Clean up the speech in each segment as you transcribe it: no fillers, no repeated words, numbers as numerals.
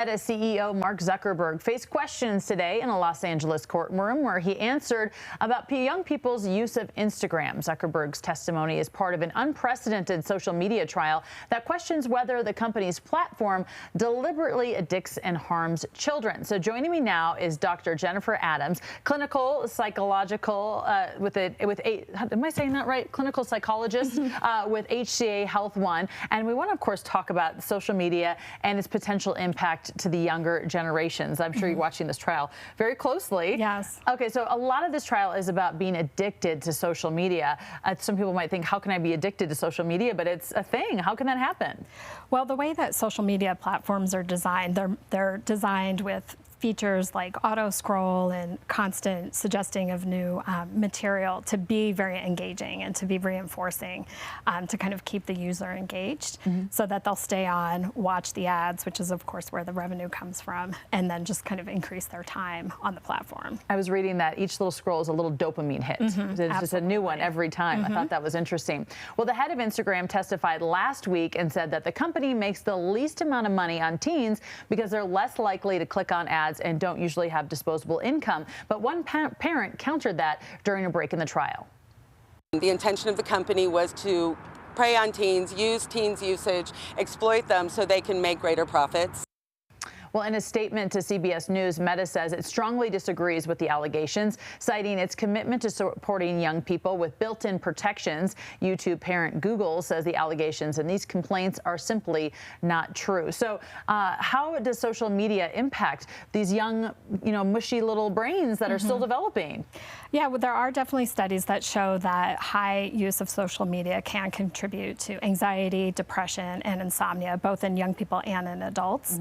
Meta CEO Mark Zuckerberg faced questions today in a Los Angeles courtroom where he answered about young people's use of Instagram. Zuckerberg's testimony is part of an unprecedented social media trial that questions whether the company's platform deliberately addicts and harms children. So joining me now is Dr. Jennifer Adams, clinical psychological am I saying that right? Clinical psychologist with HCA Health One, and we want to, of course, talk about social media and its potential impact to the younger generations. I'm sure you're watching this trial very closely. Yes. Okay, so a lot of this trial is about being addicted to social media. Some people might think, how can I be addicted to social media? But it's a thing. How can that happen? Well, the way that social media platforms are designed, they're designed with features like auto scroll and constant suggesting of new material to be very engaging and to be reinforcing, to kind of keep the user engaged so that they'll stay on, watch the ads, which is of course where the revenue comes from, and then just kind of increase their time on the platform. I was reading that each little scroll is a little dopamine hit. It's just a new one every time. I thought that was interesting. Well, the head of Instagram testified last week and said that the company makes the least amount of money on teens because they're less likely to click on ads and don't usually have disposable income. But one parent countered that during a break in the trial. The intention of the company was to prey on teens, use teens' usage, exploit them so they can make greater profits. Well, in a statement to CBS News, Meta says it strongly disagrees with the allegations, citing its commitment to supporting young people with built-in protections. YouTube parent Google says the allegations and these complaints are simply not true. So how does social media impact these young, mushy little brains that are still developing? Yeah, well, there are definitely studies that show that high use of social media can contribute to anxiety, depression, and insomnia, both in young people and in adults.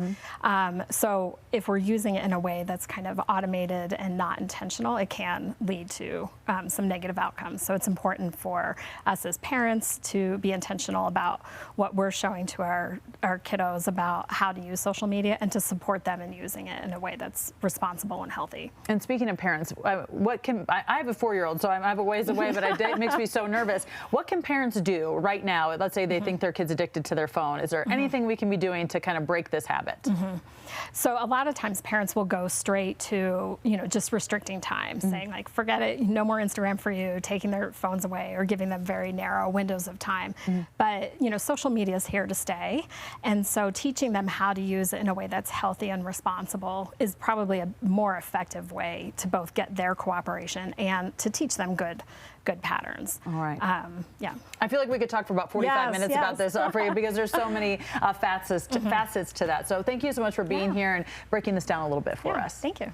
So if we're using it in a way that's kind of automated and not intentional, it can lead to some negative outcomes. So it's important for us as parents to be intentional about what we're showing to our kiddos about how to use social media and to support them in using it in a way that's responsible and healthy. And speaking of parents, I have a 4-year-old, so I have a ways away, but it makes me so nervous. What can parents do right now? Let's say they think their kid's addicted to their phone. Is there anything we can be doing to kind of break this habit? So a lot of times parents will go straight to, just restricting time, saying like, forget it, no more Instagram for you, taking their phones away or giving them very narrow windows of time. But, social media is here to stay. And so teaching them how to use it in a way that's healthy and responsible is probably a more effective way to both get their cooperation and to teach them good patterns. All right. Yeah. I feel like we could talk for about 45 minutes about this for you because there's so many facets to that. So thank you so much for being here and breaking this down a little bit for us. Thank you.